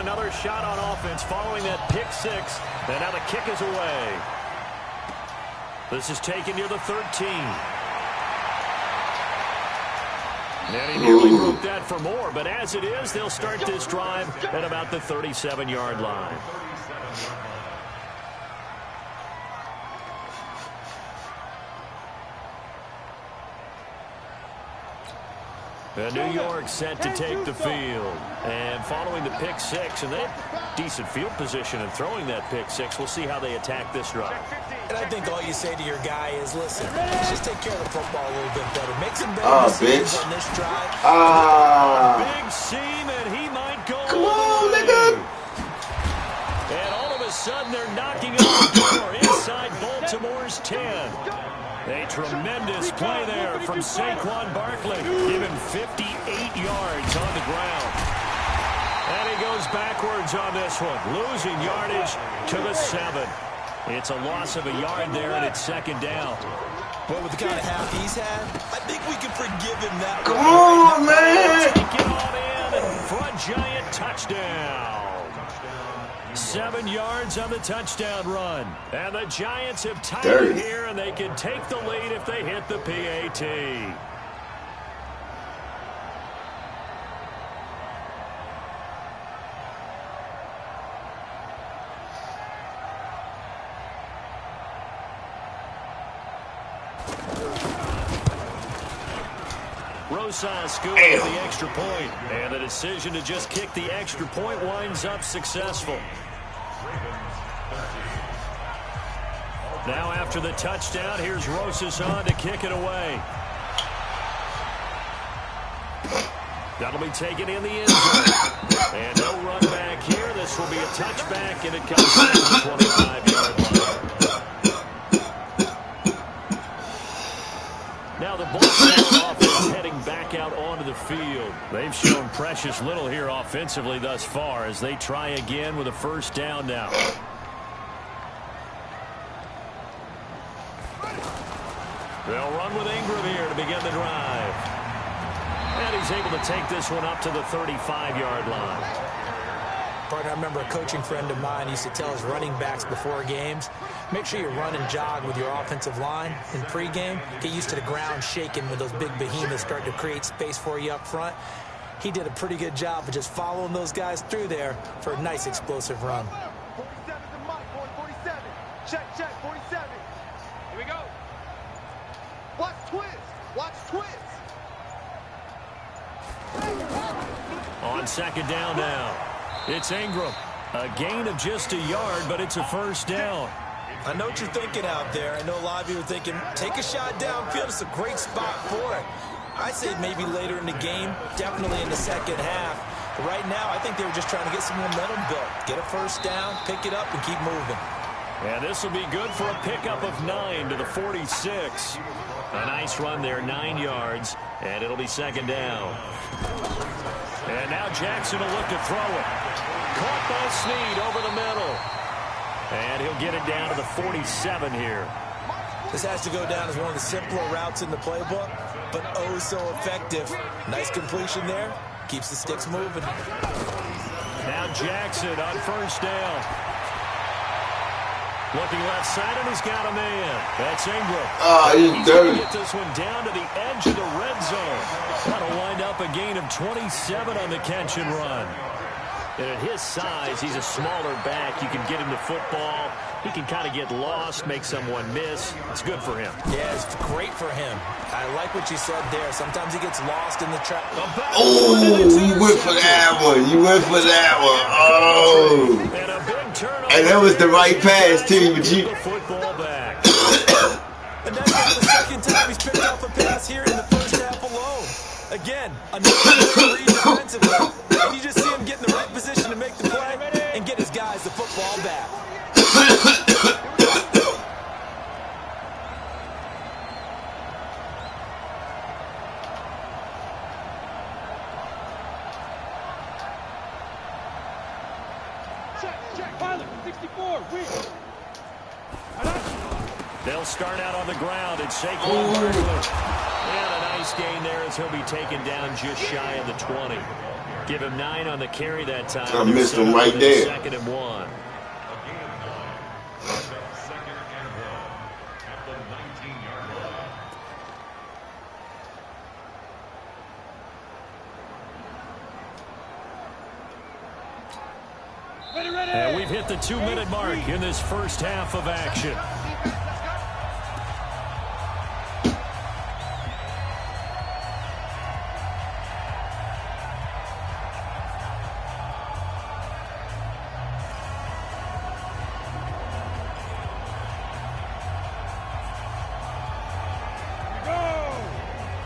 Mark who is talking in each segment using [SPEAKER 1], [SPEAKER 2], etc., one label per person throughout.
[SPEAKER 1] another shot on offense following that pick six. And now the kick is away. This is taken near the 13. And he nearly broke that for more, but as it is, they'll start this drive at about the 37-yard line. And New York set to take the field. And following the pick six, and they have decent field position in throwing that pick six. We'll see how they attack this drive.
[SPEAKER 2] And I think all you say to your guy is, listen, let's just take care of the football a little bit better. Make some better decisions on this drive.
[SPEAKER 1] Big seam, and he might go.
[SPEAKER 3] Come on, nigga.
[SPEAKER 1] And all of a sudden, they're knocking on the door inside Baltimore's 10. A tremendous play there from Saquon Barkley, given 58 yards on the ground. And he goes backwards on this one, losing yardage to the 7. It's a loss of a yard there, and it's second down.
[SPEAKER 2] But with the kind of half he's had, I think we can forgive him that.
[SPEAKER 3] Come on, man.
[SPEAKER 1] Take it on in for a giant touchdown. 7 yards on the touchdown run. And the Giants have tied it here, and they can take the lead if they hit the PAT. Rosas scooped the extra point, and the decision to just kick the extra point winds up successful. Now after the touchdown, here's Rosas on to kick it away. That'll be taken in the end zone. And no run back here. This will be a touchback, and it comes back to the 25-yard line. Now the Baltimore offense heading back out onto the field. They've shown precious little here offensively thus far as they try again with a first down now. They'll run with Ingram here to begin the drive. And he's able to take this one up to the 35-yard line.
[SPEAKER 2] Partner, I remember a coaching friend of mine used to tell his running backs before games, make sure you run and jog with your offensive line in pregame. Get used to the ground shaking when those big behemoths start to create space for you up front. He did a pretty good job of just following those guys through there for a nice explosive run.
[SPEAKER 4] 47 to Mike, 47. Check, 47. Here we go. Watch twist.
[SPEAKER 1] On second down now, it's Ingram. A gain of just a yard, but it's a first down.
[SPEAKER 2] I know what you're thinking out there. I know a lot of you are thinking, take a shot downfield. It's a great spot for it. I say maybe later in the game, definitely in the second half. But right now, I think they were just trying to get some momentum built. Get a first down, pick it up, and keep moving.
[SPEAKER 1] And this will be good for a pickup of 9 to the 46. A nice run there, 9 yards, and it'll be second down. And now Jackson will look to throw it. Caught by Snead over the middle. And he'll get it down to the 47 here.
[SPEAKER 2] This has to go down as one of the simpler routes in the playbook, but oh so effective. Nice completion there. Keeps the sticks moving.
[SPEAKER 1] Now Jackson on first down. Looking left side, and he's got a man. That's Ingram.
[SPEAKER 3] He's dirty.
[SPEAKER 1] Get this one down to the edge of the red zone. That'll wind up a gain of 27 on the catch and run. And at his size, he's a smaller back. You can get him the football. He can kind of get lost, make someone miss. It's good for him.
[SPEAKER 2] Yeah, it's great for him. I like what you said there. Sometimes he gets lost in the trap.
[SPEAKER 3] Oh, you went for that one. Oh.
[SPEAKER 1] And a big turnover.
[SPEAKER 3] And that was the right pass, too. But you...
[SPEAKER 1] The football back.
[SPEAKER 2] And that's not the second time he's picked off a pass here in the first half alone. Again, another read defensively. And you just see him get in the right position to make the play and get his guys the football back.
[SPEAKER 4] Check. Pilot, 64.
[SPEAKER 1] They'll start out on the ground and Saquon Barkley. And a nice gain there as he'll be taken down just shy of the 20. Give him 9 on the carry that time.
[SPEAKER 3] I missed him right there.
[SPEAKER 1] 2nd and 1. And we've hit the 2-minute mark in this first half of action.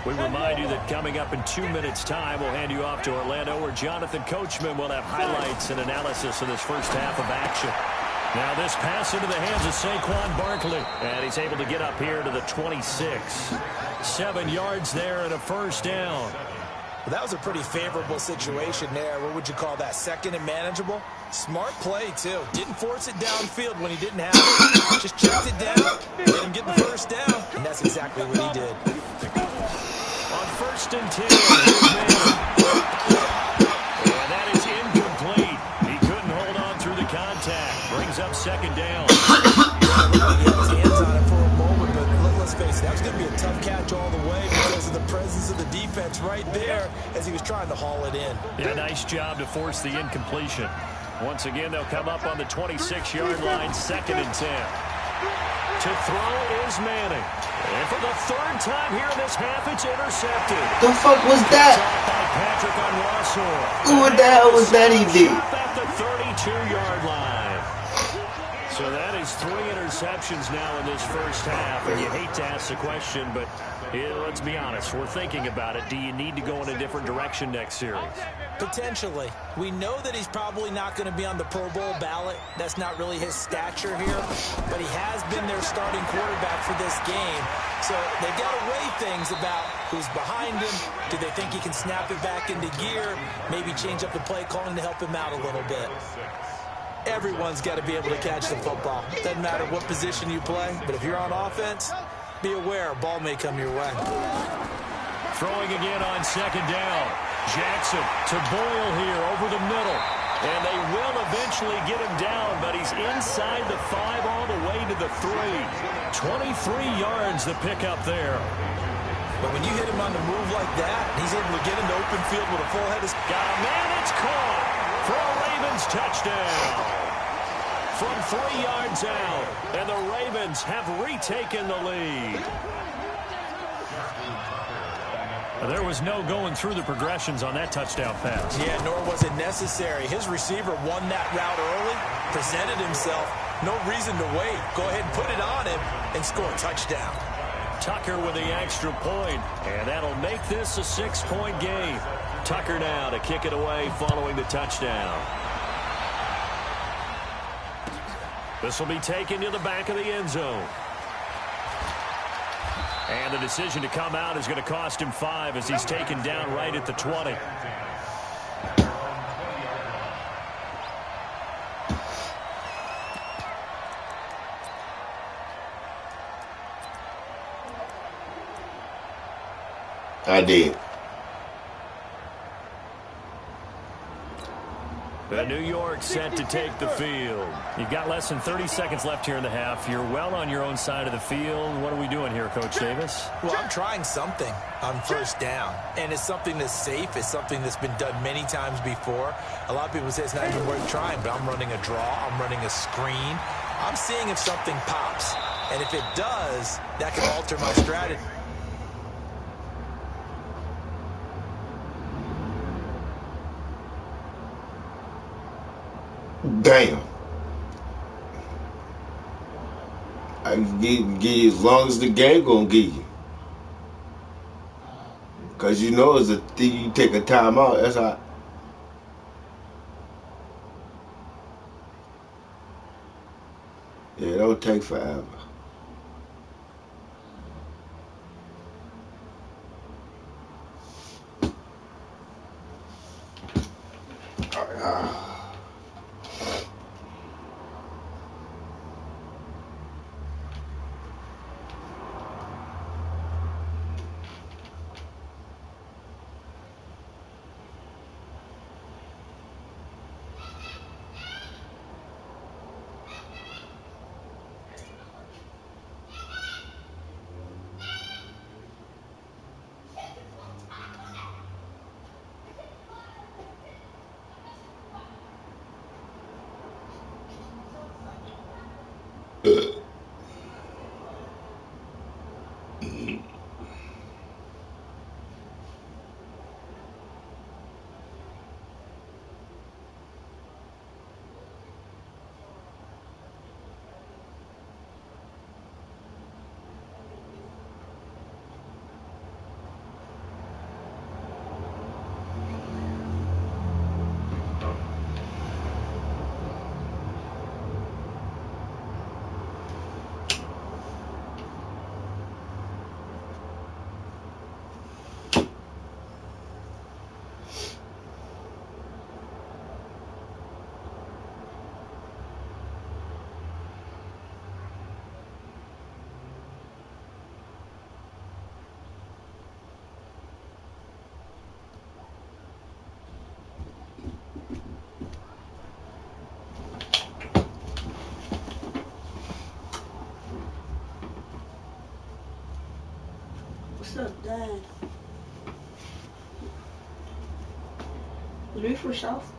[SPEAKER 1] We remind you that coming up in 2 minutes' time, we'll hand you off to Orlando, where Jonathan Coachman will have highlights and analysis of this first half of action. Now this pass into the hands of Saquon Barkley, and he's able to get up here to the 26. 7 yards there and a first down.
[SPEAKER 2] Well, that was a pretty favorable situation there. What would you call that? 2nd and manageable? Smart play, too. Didn't force it downfield when he didn't have it. Just checked it down, let him get the first down, and that's exactly what he did.
[SPEAKER 1] On 1st and 10, and that is incomplete. He couldn't hold on through the contact. Brings up 2nd down.
[SPEAKER 2] He had his hands on it for a moment, but let's face it, that was going to be a tough catch all the way because of the presence of the defense right there as he was trying to haul it in.
[SPEAKER 1] Yeah, nice job to force the incompletion. Once again, they'll come up on the 26-yard line, 2nd and 10. To throw is Manning. And for the 3rd time here in this half, it's intercepted.
[SPEAKER 3] The fuck was that?
[SPEAKER 1] By Patrick on Russell.
[SPEAKER 3] Who the hell was that he did?
[SPEAKER 1] At the 32-yard line. So that is 3 interceptions now in this first half. And you hate to ask the question, but let's be honest. We're thinking about it. Do you need to go in a different direction next series?
[SPEAKER 2] Potentially. We know that he's probably not going to be on the Pro Bowl ballot. That's not really his stature here. But he has been their starting quarterback for this game. So they've got to weigh things about who's behind him. Do they think he can snap it back into gear? Maybe change up the play calling to help him out a little bit. Everyone's got to be able to catch the football. Doesn't matter what position you play. But if you're on offense, be aware a ball may come your way.
[SPEAKER 1] Throwing again on 2nd down. Jackson to Boyle here over the middle. And they will eventually get him down, but he's inside the 5 all the way to the 3. 23 yards the pickup there.
[SPEAKER 2] But when you hit him on the move like that, he's able to get into open field with a full head of...
[SPEAKER 1] Got a man, it's caught for a Ravens touchdown. From 3 yards out, and the Ravens have retaken the lead. There was no going through the progressions on that touchdown pass.
[SPEAKER 2] Yeah, nor was it necessary. His receiver won that route early, presented himself. No reason to wait. Go ahead and put it on him and score a touchdown.
[SPEAKER 1] Tucker with the extra point, and that'll make this a 6-point game. Tucker now to kick it away following the touchdown. This will be taken to the back of the end zone. And the decision to come out is going to cost him 5 as he's taken down right at the 20.
[SPEAKER 3] I did.
[SPEAKER 1] The New York set to take the field. You've got less than 30 seconds left here in the half. You're well on your own side of the field. What are we doing here, Coach Davis?
[SPEAKER 2] Well, I'm trying something on 1st down. And it's something that's safe. It's something that's been done many times before. A lot of people say it's not even worth trying, but I'm running a draw. I'm running a screen. I'm seeing if something pops. And if it does, that can alter my strategy.
[SPEAKER 3] Damn. I can give you as long as the game gonna give you. Cause you know it's a thing, you take a timeout, that's how. Yeah, it don't take forever.
[SPEAKER 5] What's up, Dad? You ready for yourself?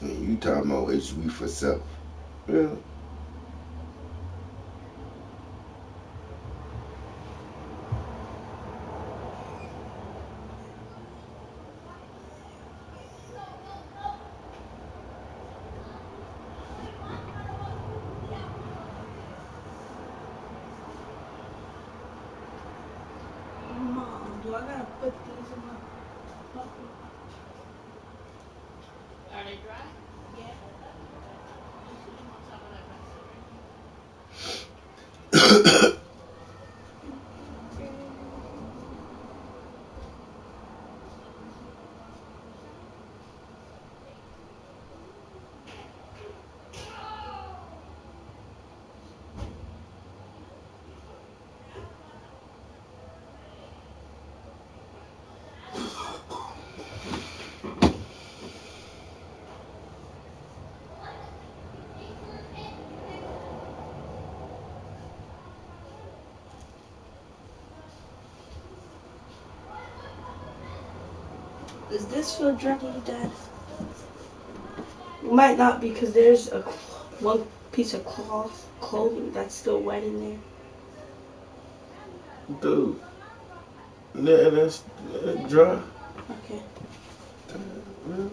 [SPEAKER 3] You talking about HB for self. Yeah.
[SPEAKER 5] Mom, do I gotta put these in my bucket? Are they dry? Yeah. Just put them on top of that basket right there. Does this feel dry, Dad? It might not because there's one piece of clothing that's still wet in there.
[SPEAKER 3] Dude. Yeah, that's dry.
[SPEAKER 5] Okay.
[SPEAKER 3] Yeah.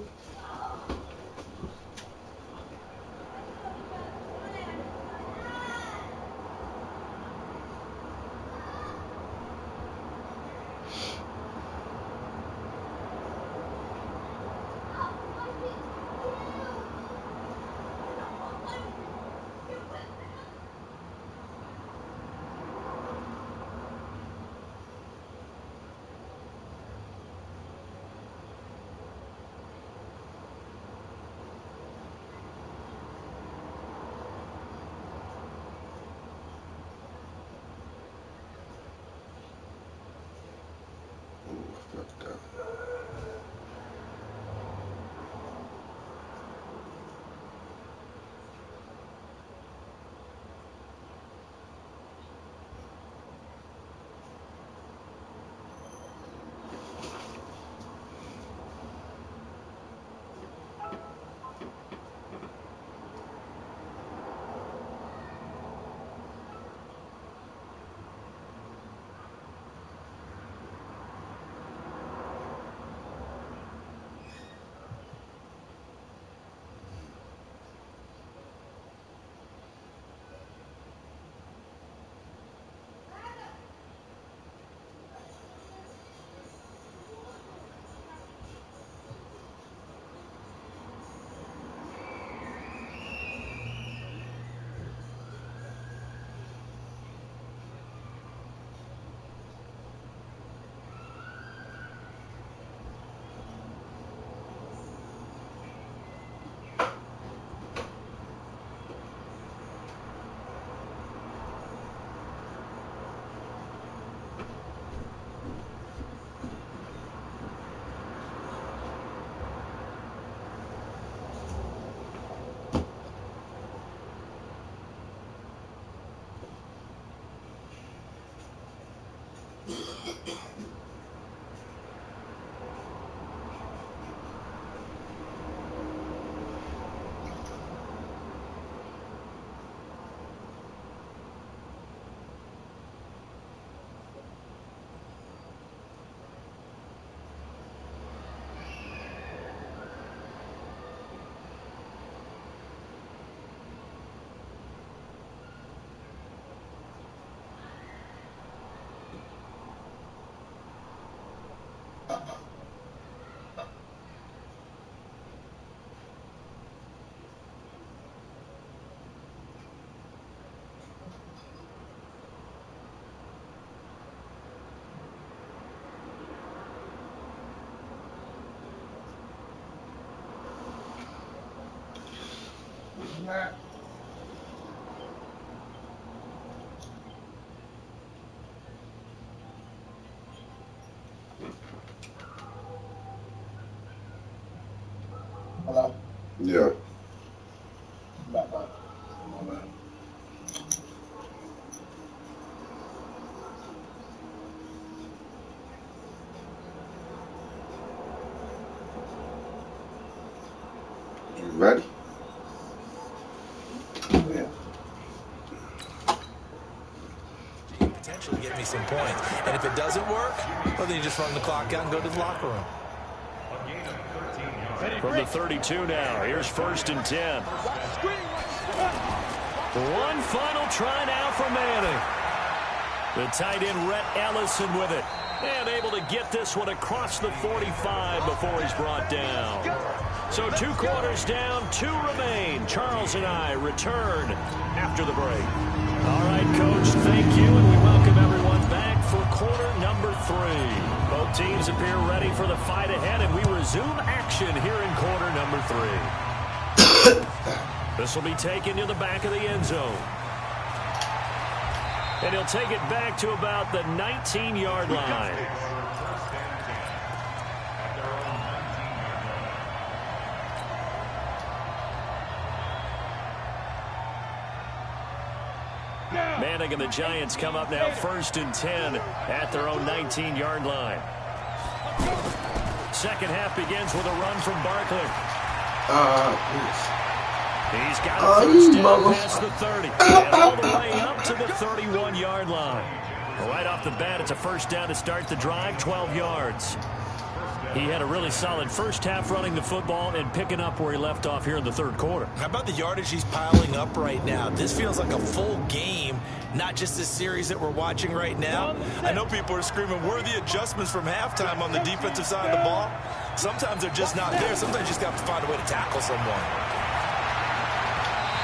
[SPEAKER 6] Hello?
[SPEAKER 3] Yeah.
[SPEAKER 6] Bye.
[SPEAKER 3] You ready?
[SPEAKER 6] Yeah.
[SPEAKER 2] Potentially get me some points. And if it doesn't work, well, then you just run the clock out and go to the locker room.
[SPEAKER 1] From the 32 now, here's 1st and 10. One final try now for Manning. The tight end, Rhett Ellison, with it. And able to get this one across the 45 before he's brought down. So 2 quarters down, 2 remain. Charles and I return after the break. All right, Coach, thank you, and we welcome everyone back for quarter number 3. Both teams appear ready for the fight ahead, and we resume action here in quarter number 3. This will be taken to the back of the end zone. And he'll take it back to about the 19-yard line. Manning and the Giants come up now 1st and 10 at their own 19-yard line. Second half begins with a run from Barkley. He's got a first down past the 30 and all the way up to the 31-yard line. Right off the bat, it's a first down to start the drive, 12 yards. He had a really solid first half running the football and picking up where he left off here in the 3rd quarter.
[SPEAKER 2] How about the yardage he's piling up right now? This feels like a full game, not just this series that we're watching right now. I know people are screaming, where are the adjustments from halftime on the defensive side of the ball? Sometimes they're just not there. Sometimes you just have to find a way to tackle someone.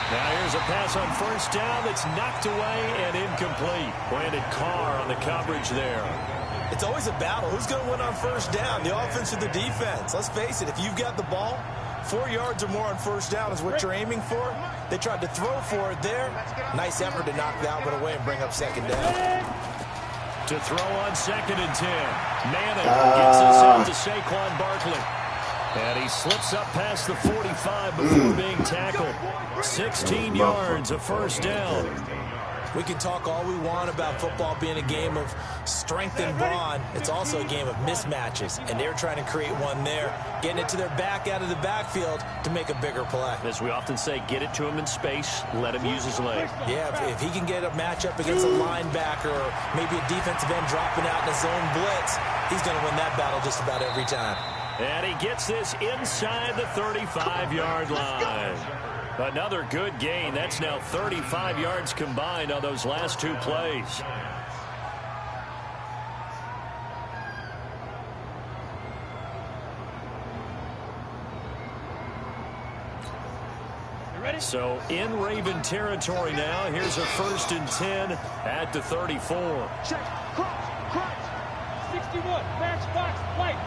[SPEAKER 1] Now here's a pass on first down that's knocked away and incomplete. Brandon Carr on the coverage there.
[SPEAKER 2] It's always a battle. Who's going to win on first down, the offense or the defense? Let's face it, if you've got the ball, 4 yards or more on first down is what you're aiming for. They tried to throw for it there. Nice effort to knock that one away and bring up second down.
[SPEAKER 1] To throw on 2nd and 10. Manning gets this out to Saquon Barkley. And he slips up past the 45 before being tackled. 16 yards, a first down.
[SPEAKER 2] We can talk all we want about football being a game of strength and brawn. It's also a game of mismatches, and they're trying to create one there, getting it to their back out of the backfield to make a bigger play.
[SPEAKER 1] As we often say, get it to him in space, let him use his leg.
[SPEAKER 2] Yeah, if he can get a matchup against a linebacker or maybe a defensive end dropping out in a zone blitz, he's going to win that battle just about every time.
[SPEAKER 1] And he gets this inside the 35-yard line. Another good gain. That's now 35 yards combined on those last 2 plays. So in Raven territory now. Here's a 1st and 10 at the 34.
[SPEAKER 4] Check, crunch. 61, matchbox, light.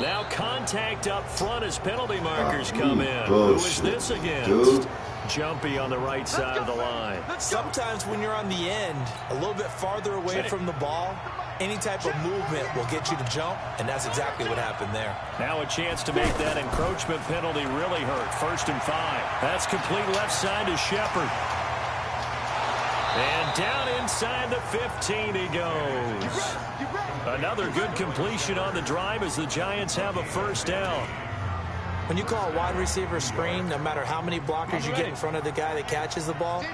[SPEAKER 1] Now contact up front as penalty markers come in.
[SPEAKER 3] Bullshit.
[SPEAKER 1] Who is this against?
[SPEAKER 3] Dude.
[SPEAKER 1] Jumpy on the right side of the line.
[SPEAKER 2] Sometimes when you're on the end, a little bit farther away from the ball, any type of movement will get you to jump, and that's exactly what happened there.
[SPEAKER 1] Now a chance to make that encroachment penalty really hurt. 1st and 5. That's complete left side to Shepard. And down inside the 15 he goes. Another good completion on the drive as the Giants have a first down.
[SPEAKER 2] When you call a wide receiver screen, no matter how many blockers you get in front of the guy that catches the ball,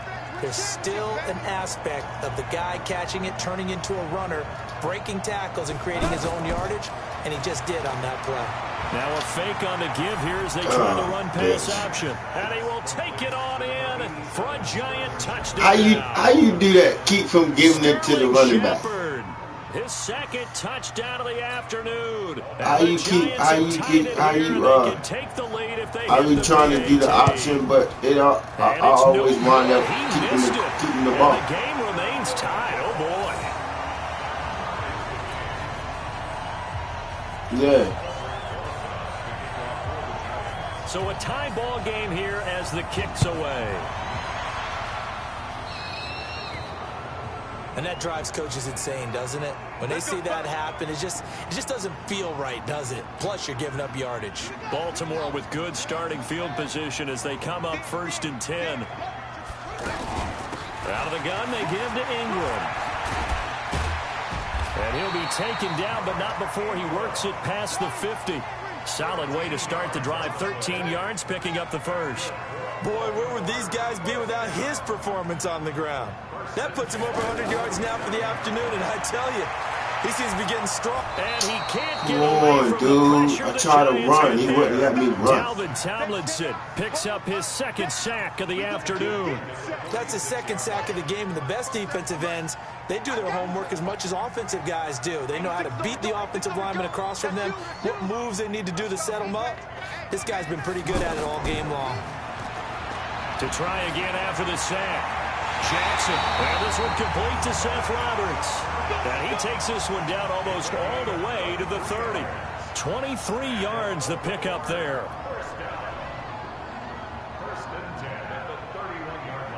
[SPEAKER 2] there's still an aspect of the guy catching it, turning into a runner, breaking tackles and creating his own yardage, and he just did on that play.
[SPEAKER 1] Now a fake on the give here as they try the run-pass option. And he will take it on in for a Giant touchdown.
[SPEAKER 3] How you do that? Keep from giving it to the running back.
[SPEAKER 1] His 2nd touchdown of the afternoon.
[SPEAKER 3] Are you trying to do the option, but I always wind up keeping the ball.
[SPEAKER 1] The game remains tied. Oh boy.
[SPEAKER 3] Yeah.
[SPEAKER 1] So a tie ball game here as the kick's away.
[SPEAKER 2] And that drives coaches insane, doesn't it? When they see that happen, it just doesn't feel right, does it? Plus, you're giving up yardage.
[SPEAKER 1] Baltimore with good starting field position as they come up 1st and 10. Out of the gun, they give to Ingram. And he'll be taken down, but not before he works it past the 50. Solid way to start the drive. 13 yards, picking up the first.
[SPEAKER 2] Boy, where would these guys be without his performance on the ground? That puts him over 100 yards now for the afternoon, and I tell you, he seems to be getting strong.
[SPEAKER 1] And he can't get away from the pressure.
[SPEAKER 3] I tried to run. He wouldn't let me run.
[SPEAKER 1] Dalvin Tomlinson picks up his 2nd sack of the afternoon.
[SPEAKER 2] That's his 2nd sack of the game, and the best defensive ends, they do their homework as much as offensive guys do. They know how to beat the offensive lineman across from them, what moves they need to do to set them up. This guy's been pretty good at it all game long.
[SPEAKER 1] To try again after the sack. Jackson, and this one complete to Seth Roberts. And he takes this one down almost all the way to the 30. 23 yards the pickup there.
[SPEAKER 7] First and 10 at the 31-yard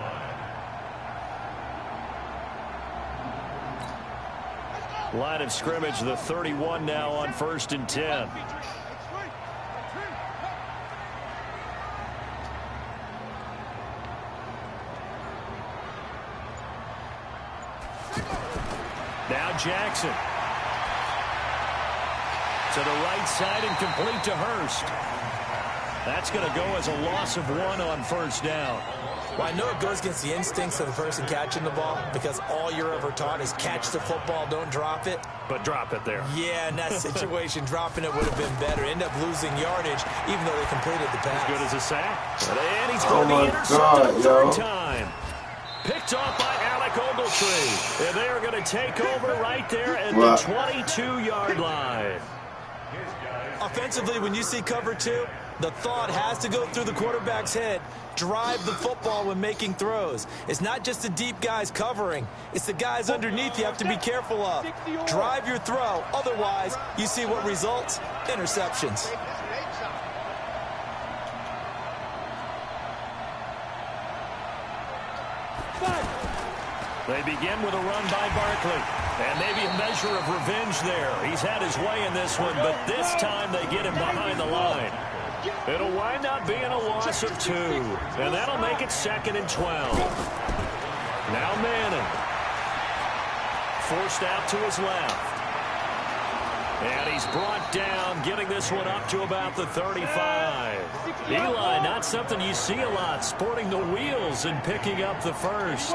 [SPEAKER 7] line.
[SPEAKER 1] Line of scrimmage, the 31 now on 1st and 10. Now Jackson. To the right side and complete to Hurst. That's going to go as a loss of 1 on 1st down.
[SPEAKER 2] Well, I know it goes against the instincts of the person catching the ball because all you're ever taught is catch the football, don't drop it.
[SPEAKER 1] But drop it there.
[SPEAKER 2] Yeah, in that situation, dropping it would have been better. End up losing yardage, even though they completed the pass.
[SPEAKER 1] As good as a sack. And he's going to be intercepted the 3rd time. Picked off by Alec Ogletree. And they are going to take over right there at the 22-yard line.
[SPEAKER 2] Offensively, when you see cover 2, the thought has to go through the quarterback's head. Drive the football when making throws. It's not just the deep guys covering. It's the guys underneath you have to be careful of. Drive your throw. Otherwise, you see what results? Interceptions.
[SPEAKER 1] They begin with a run by Barkley. And maybe a measure of revenge there. He's had his way in this one, but this time they get him behind the line. It'll wind up being a loss of 2. And that'll make it 2nd and 12. Now Manning. Forced out to his left. And he's brought down, getting this one up to about the 35. Eli, not something you see a lot, sporting the wheels and picking up the first.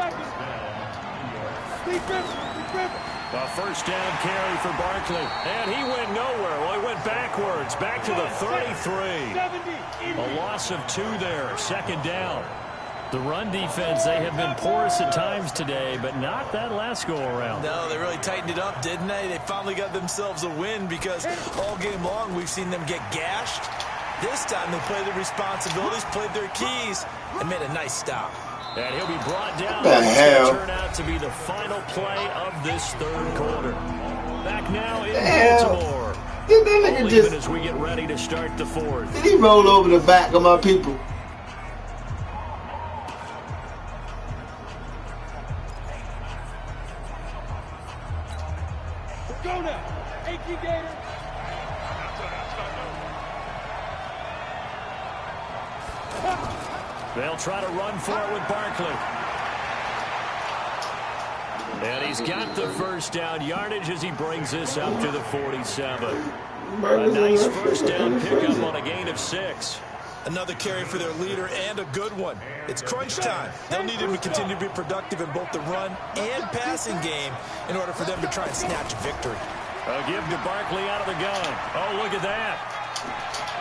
[SPEAKER 1] A 1st down carry for Barkley. And he went nowhere. Well, he went backwards, back to the 33. A loss of 2 there, 2nd down.
[SPEAKER 8] The run defense, they have been porous at times today, but not that last go-around.
[SPEAKER 2] No, they really tightened it up, didn't they? They finally got themselves a win because all game long we've seen them get gashed. This time they played their responsibilities, played their keys, and made a nice stop.
[SPEAKER 1] And he'll be brought down.
[SPEAKER 3] What the hell?
[SPEAKER 1] Turn out to be the final play of this 3rd quarter. Back now in Baltimore.
[SPEAKER 3] Did that nigga
[SPEAKER 1] Even as we get ready to start the 4th.
[SPEAKER 3] Did he roll over the back of my people?
[SPEAKER 4] Go now. Achy Gator.
[SPEAKER 1] They'll try to run for it with Barkley. And he's got the 1st down yardage as he brings this up to the 47. A nice 1st down pickup on a gain of 6.
[SPEAKER 2] Another carry for their leader and a good one. It's crunch time. They'll need him to continue to be productive in both the run and passing game in order for them to try and snatch a victory.
[SPEAKER 1] A give to Barkley out of the gun. Oh, look at that.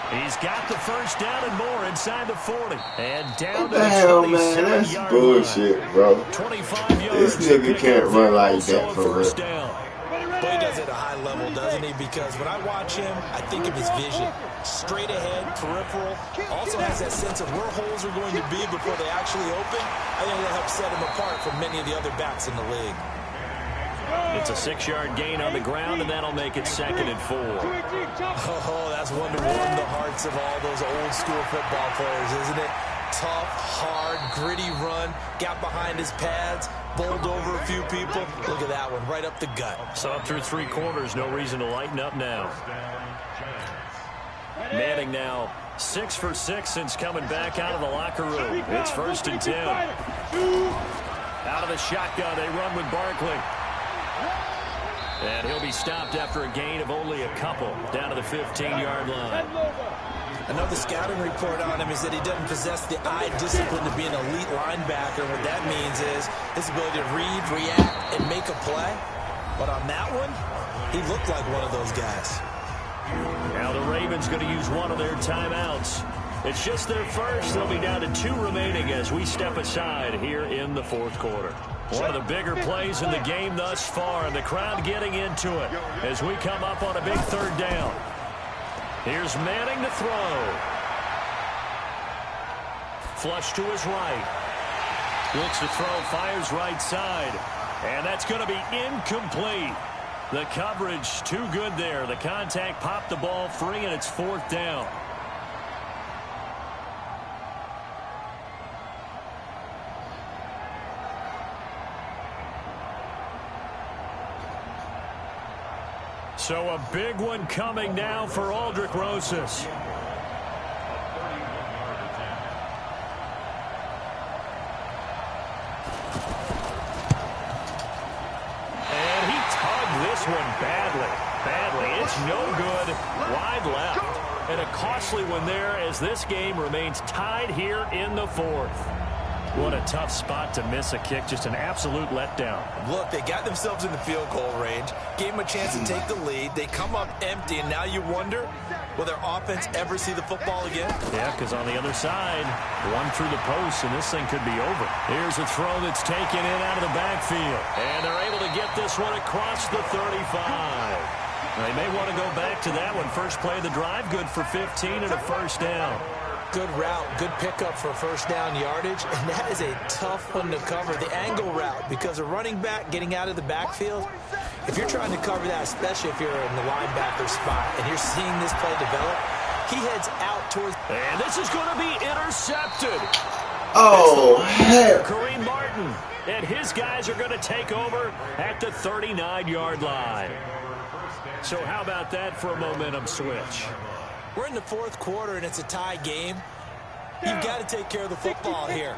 [SPEAKER 1] He's got the 1st down and more inside the 40. And down to the 27-yard line.
[SPEAKER 3] Bullshit, bro.
[SPEAKER 1] 25 yards.
[SPEAKER 3] This nigga can't run like that for real.
[SPEAKER 2] But he does it at a high level, doesn't he? Because when I watch him, I think of his vision. Straight ahead, peripheral. Also has that sense of where holes are going to be before they actually open. I think that helps set him apart from many of the other backs in the league.
[SPEAKER 1] It's a 6-yard gain on the ground, and that'll make it 2nd and 4.
[SPEAKER 2] Oh, that's one to warm the hearts of all those old-school football players, isn't it? Tough, hard, gritty run, got behind his pads, bowled over a few people. Look at that one, right up the gut.
[SPEAKER 1] So up through 3 quarters, no reason to lighten up now. Manning now 6 for 6 since coming back out of the locker room. It's 1st and 10. Out of the shotgun, they run with Barkley. And he'll be stopped after a gain of only a couple, down to the 15-yard line.
[SPEAKER 2] Another scouting report on him is that he doesn't possess the eye discipline to be an elite linebacker. What that means is his ability to read, react, and make a play. But on that one, he looked like one of those guys.
[SPEAKER 1] Now the Ravens going to use one of their timeouts. It's just their first. They'll be down to 2 remaining as we step aside here in the 4th quarter. One of the bigger plays in the game thus far, and the crowd getting into it as we come up on a big 3rd down. Here's Manning to throw. Flush to his right. Looks to throw, fires right side. And that's going to be incomplete. The coverage too good there. The contact popped the ball free, and it's 4th down. So a big one coming now for Aldrick Rosas. And he tugged this one badly. It's no good. Wide left. And a costly one there as this game remains tied here in the 4th. What a tough spot to miss a kick. Just an absolute letdown.
[SPEAKER 2] Look, they got themselves in the field goal range, gave them a chance to take the lead. They come up empty, and now you wonder, will their offense ever see the football again?
[SPEAKER 1] Yeah, because on the other side, one through the post, and this thing could be over. Here's a throw that's taken in out of the backfield. And they're able to get this one across the 35. They may want to go back to that one. First play of the drive, good for 15 and a 1st down.
[SPEAKER 2] Good route, good pickup for 1st down yardage, and that is a tough one to cover. The angle route, because a running back getting out of the backfield, if you're trying to cover that, especially if you're in the linebacker spot, and you're seeing this play develop, he heads out towards...
[SPEAKER 1] And this is going to be intercepted.
[SPEAKER 3] Oh, heck.
[SPEAKER 1] Kareem Martin, and his guys are going to take over at the 39-yard line. So how about that for a momentum switch?
[SPEAKER 2] We're in the 4th quarter, and it's a tie game. You've got to take care of the football here.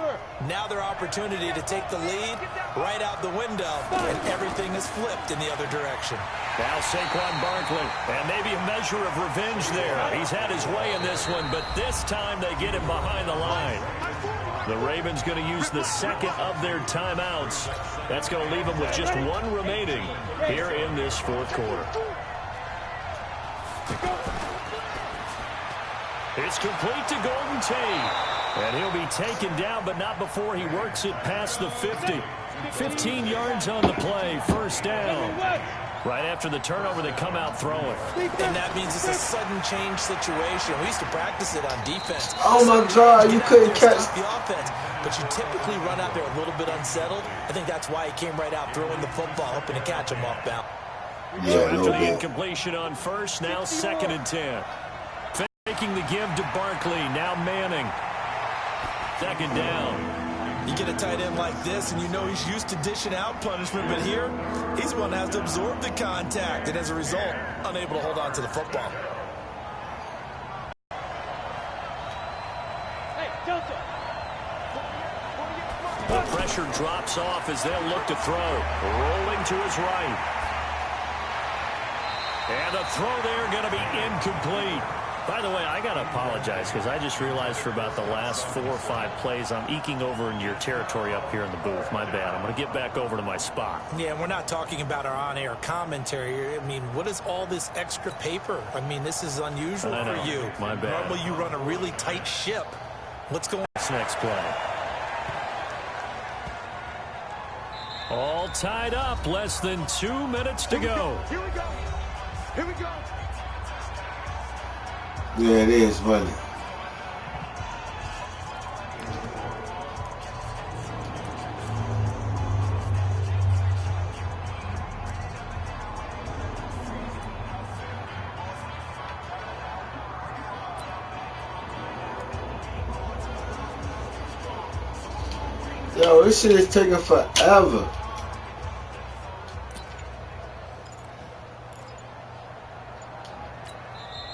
[SPEAKER 2] Now their opportunity to take the lead right out the window, and everything is flipped in the other direction.
[SPEAKER 1] Now Saquon Barkley, and maybe a measure of revenge there. He's had his way in this one, but this time they get him behind the line. The Ravens going to use the 2nd of their timeouts. That's going to leave them with just 1 remaining here in this 4th quarter. It's complete to Golden Tate. And he'll be taken down, but not before he works it past the 50. 15 yards on the play, 1st down. Right after the turnover, they come out throwing.
[SPEAKER 2] And that means it's a sudden change situation. We used to practice it on defense.
[SPEAKER 3] Oh, my God, you couldn't catch
[SPEAKER 2] the offense. But you typically run out there a little bit unsettled. I think that's why he came right out throwing the football, hoping to catch him off bound.
[SPEAKER 3] Yeah,
[SPEAKER 1] so after the incompletion on 1st, now 2nd and 10. Taking the give to Barkley, now Manning. 2nd down.
[SPEAKER 2] You get a tight end like this, and you know he's used to dishing out punishment, but here, he's one that has to absorb the contact, and as a result, unable to hold on to the football.
[SPEAKER 1] The pressure drops off as they'll look to throw. Rolling to his right. And the throw there going to be incomplete. By the way, I got to apologize because I just realized for about the last 4 or 5 plays, I'm eking over into your territory up here in the booth. My bad. I'm going to get back over to my spot.
[SPEAKER 2] Yeah, we're not talking about our on-air commentary here. I mean, what is all this extra paper? I mean, this is unusual for you.
[SPEAKER 1] My bad.
[SPEAKER 2] Normally you run a really tight ship. What's going on?
[SPEAKER 1] This next play. All tied up. Less than 2 minutes to go.
[SPEAKER 4] Here we go. Here we go.
[SPEAKER 3] Yeah, it is funny. Yo, this shit is taking forever.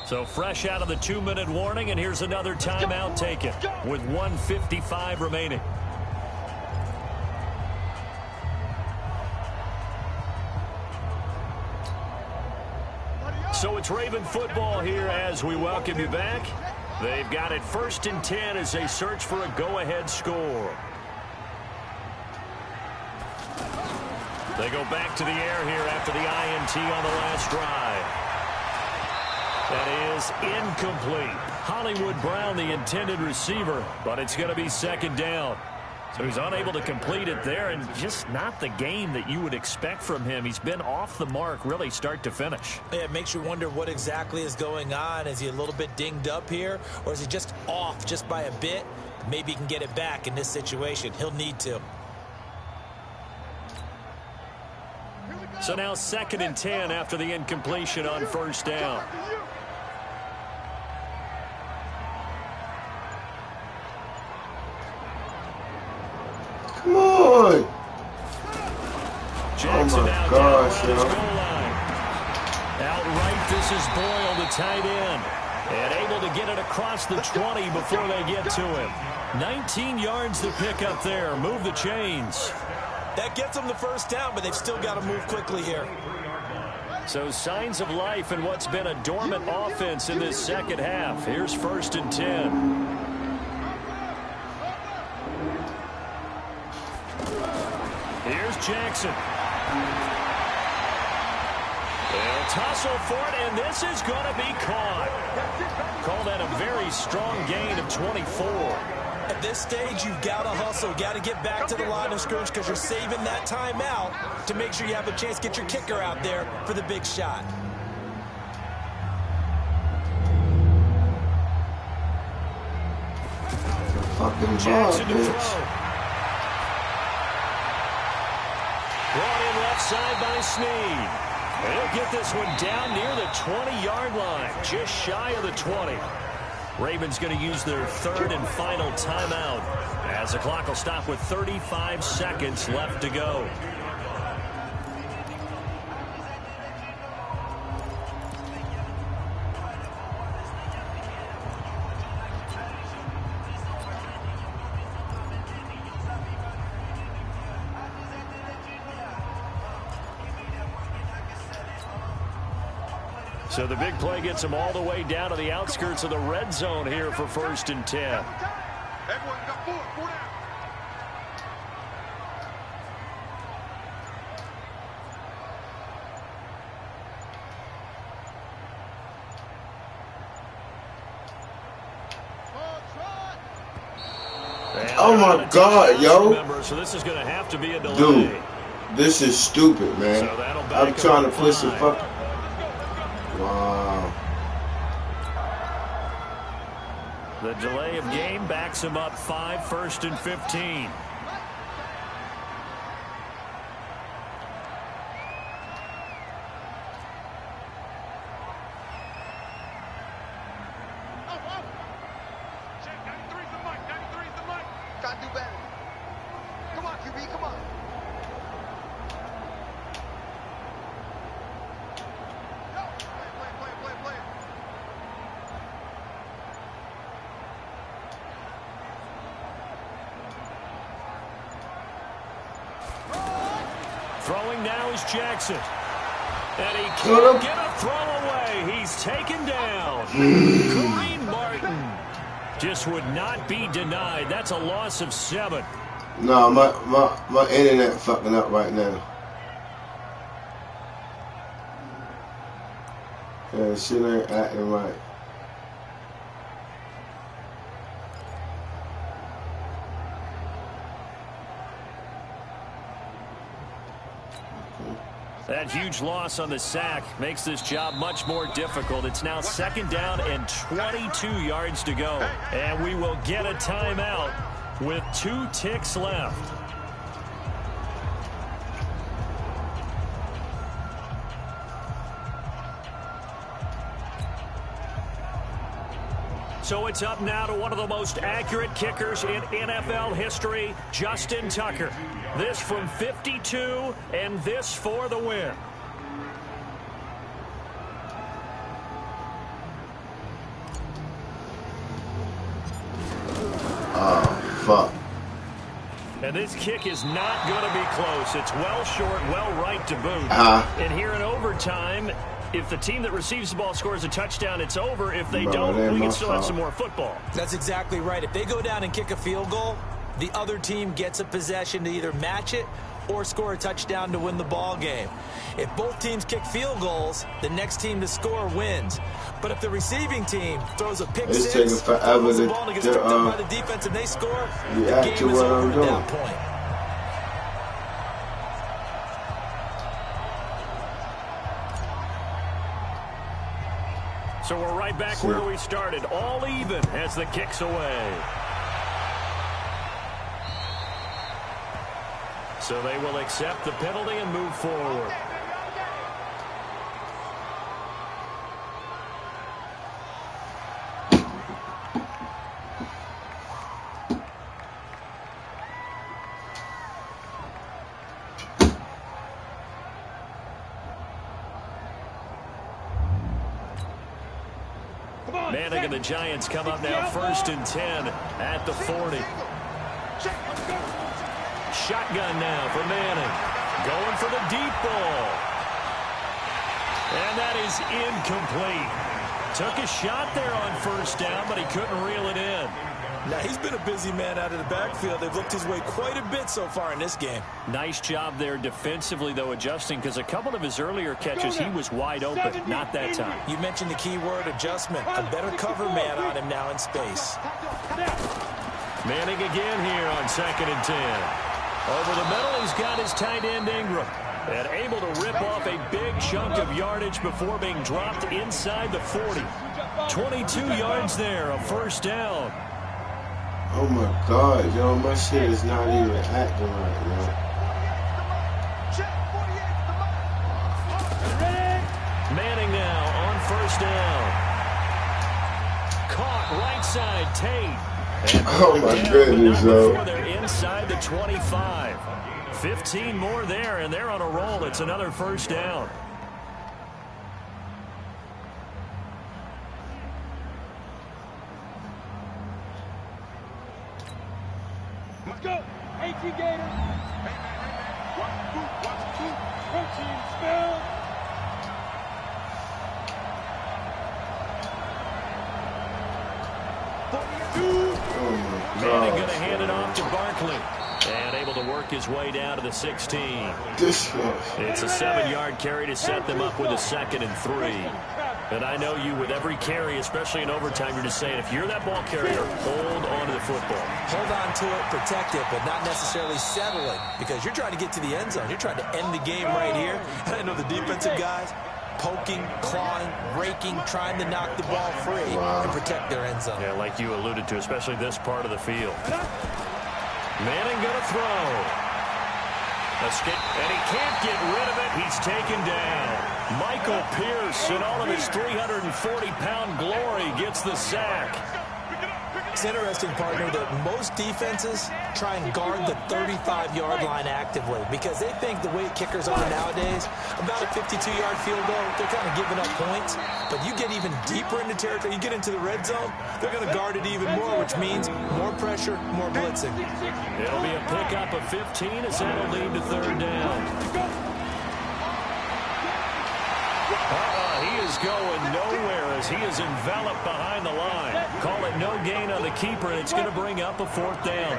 [SPEAKER 1] So fresh out of the 2-minute warning, and here's another timeout taken with 1:55 remaining. So it's Raven football here as we welcome you back. They've got it 1st and 10 as they search for a go-ahead score. They go back to the air here after the INT on the last drive. That is incomplete. Hollywood Brown, the intended receiver, but it's going to be 2nd down. So he's unable to complete it there, and just not the game that you would expect from him. He's been off the mark really start to finish.
[SPEAKER 2] Yeah, it makes you wonder what exactly is going on. Is he a little bit dinged up here, or is he just off just by a bit? Maybe he can get it back in this situation. He'll need to.
[SPEAKER 1] So now 2nd and 10 after the incompletion on 1st down.
[SPEAKER 3] Come on.
[SPEAKER 1] Jackson
[SPEAKER 3] Oh my
[SPEAKER 1] now
[SPEAKER 3] gosh,
[SPEAKER 1] down around his
[SPEAKER 3] yo.
[SPEAKER 1] goal line. Outright, this is Boyle, the tight end. And able to get it across the 20 before they get to him. 19 yards to pick up there. Move the chains.
[SPEAKER 2] That gets them the 1st down, but they've still got to move quickly here.
[SPEAKER 1] So signs of life in what's been a dormant offense in this 2nd half. Here's 1st and 10. Here's Jackson. They'll tussle for it, and this is going to be caught. Call that a very strong gain of 24.
[SPEAKER 2] At this stage, you've got to hustle. Got to get back to the line of scrimmage because you're saving that timeout to make sure you have a chance to get your kicker out there for the big shot.
[SPEAKER 3] Fucking
[SPEAKER 1] Jackson to
[SPEAKER 3] bitch.
[SPEAKER 1] throw. Brought in left side by Snead. He'll get this one down near the 20-yard line, just shy of the 20. Ravens going to use their 3rd and final timeout as the clock will stop with 35 seconds left to go. So the big play gets them all the way down to the outskirts of the red zone here for 1st and 10.
[SPEAKER 4] Everyone got 4 down.
[SPEAKER 3] Oh my God, yo.
[SPEAKER 1] Remember, so this is going to have to be a delay.
[SPEAKER 3] Dude, this is stupid, man.
[SPEAKER 1] So that'll back
[SPEAKER 3] I'm
[SPEAKER 1] up
[SPEAKER 3] trying to
[SPEAKER 1] to
[SPEAKER 3] push the
[SPEAKER 1] 5.
[SPEAKER 3] fuck. Wow.
[SPEAKER 1] The delay of game backs him up 5, 1st and 15.
[SPEAKER 4] Check, 93's the mic. 93's the mic. Gotta do better. Come on, QB, come on. Play.
[SPEAKER 1] Throwing now is Jackson. And he can't get a throw away. He's taken down. Kareem Martin just would not be denied. That's a loss of 7.
[SPEAKER 3] No, my internet fucking up right now. Yeah, shit ain't acting right.
[SPEAKER 1] That huge loss on the sack makes this job much more difficult. It's now 2nd down and 22 yards to go. And we will get a timeout with 2 ticks left. So it's up now to one of the most accurate kickers in NFL history, Justin Tucker. This from 52, and this for the win.
[SPEAKER 3] Oh, fuck.
[SPEAKER 1] And this kick is not going to be close. It's well short, well right to boot. And here in overtime, if the team that receives the ball scores a touchdown, it's over. If they don't, we can still have some more football.
[SPEAKER 2] That's exactly right. If they go down and kick a field goal, the other team gets a possession to either match it or score a touchdown to win the ball game. If both teams kick field goals, the next team to score wins. But if the receiving team throws a pick six,
[SPEAKER 3] taking forever
[SPEAKER 2] the ball and gets picked up by the defense and they score, the game is over at that point.
[SPEAKER 1] So we're right back where we started, all even as the kick's away. So they will accept the penalty and move forward. Manning and the Giants come up now 1st and 10 at the 40. Shotgun now for Manning. Going for the deep ball. And that is incomplete. Took a shot there on 1st down, but he couldn't reel it in.
[SPEAKER 2] Now, he's been a busy man out of the backfield. They've looked his way quite a bit so far in this game.
[SPEAKER 1] Nice job there defensively, though, adjusting, because a couple of his earlier catches, he was wide open. Not that time.
[SPEAKER 2] You mentioned the key word, adjustment. A better cover man on him now in space.
[SPEAKER 1] Manning again here on 2nd and 10. Over the middle, he's got his tight end Ingram. And able to rip off a big chunk of yardage before being dropped inside the 40. 22 yards there, a 1st down.
[SPEAKER 3] Oh my God, yo, my shit is not even acting right, yo.
[SPEAKER 1] Manning now on 1st down. Caught right side, Tate. And
[SPEAKER 3] oh my goodness, yo.
[SPEAKER 1] They're inside the 25. 15 more there, and they're on a roll. It's another 1st down.
[SPEAKER 7] Let's go. AT Gator. Protein spell.
[SPEAKER 1] Manning going to hand it off to Barkley. And able to work his way down to the 16. It's a 7-yard carry to set them up with a 2nd and 3. And I know you, with every carry, especially in overtime, you're just saying, if you're that ball carrier, hold on to the football.
[SPEAKER 2] Hold on to it, protect it, but not necessarily settle it, because you're trying to get to the end zone. You're trying to end the game right here. And I know the defensive guys poking, clawing, raking, trying to knock the ball free and protect their end zone.
[SPEAKER 1] Yeah, like you alluded to, especially this part of the field. Manning going to throw. Escape, and he can't get rid of it. He's taken down. Michael Pierce, in all of his 340-pound glory, gets the sack.
[SPEAKER 2] It's interesting, partner, that most defenses try and guard the 35-yard line actively because they think the way kickers are nowadays, about a 52-yard field goal, they're kind of giving up points. But you get even deeper into territory, you get into the red zone, they're going to guard it even more, which means more pressure, more blitzing.
[SPEAKER 1] It'll be a pickup of 15 as that'll lead to 3rd down. He is going nowhere as he is enveloped behind the line. Call it no gain on the keeper, and it's going to bring up a 4th down.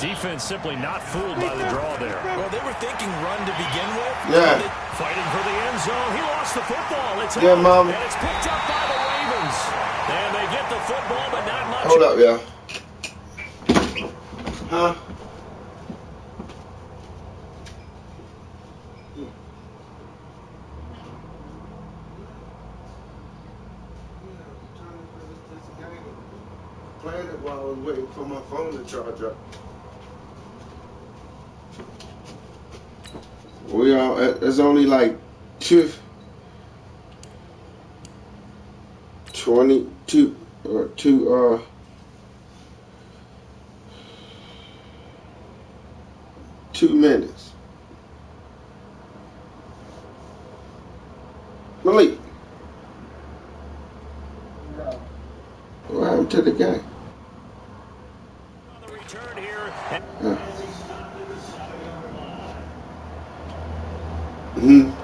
[SPEAKER 1] Defense simply not fooled by the draw there.
[SPEAKER 2] Well, they were thinking run to begin with.
[SPEAKER 3] Yeah.
[SPEAKER 1] Fighting for the end zone. He lost the football. It's
[SPEAKER 3] yeah,
[SPEAKER 1] out,
[SPEAKER 3] Mom.
[SPEAKER 1] and it's picked up by the Ravens. And they get the football, but not much.
[SPEAKER 3] Hold up, yeah. Huh? Playing it while I was waiting for my phone to charge up. We are. It's only like 22 or to 2 minutes. Malik, what happened to the game?
[SPEAKER 1] On the return here.
[SPEAKER 3] Mm-hmm.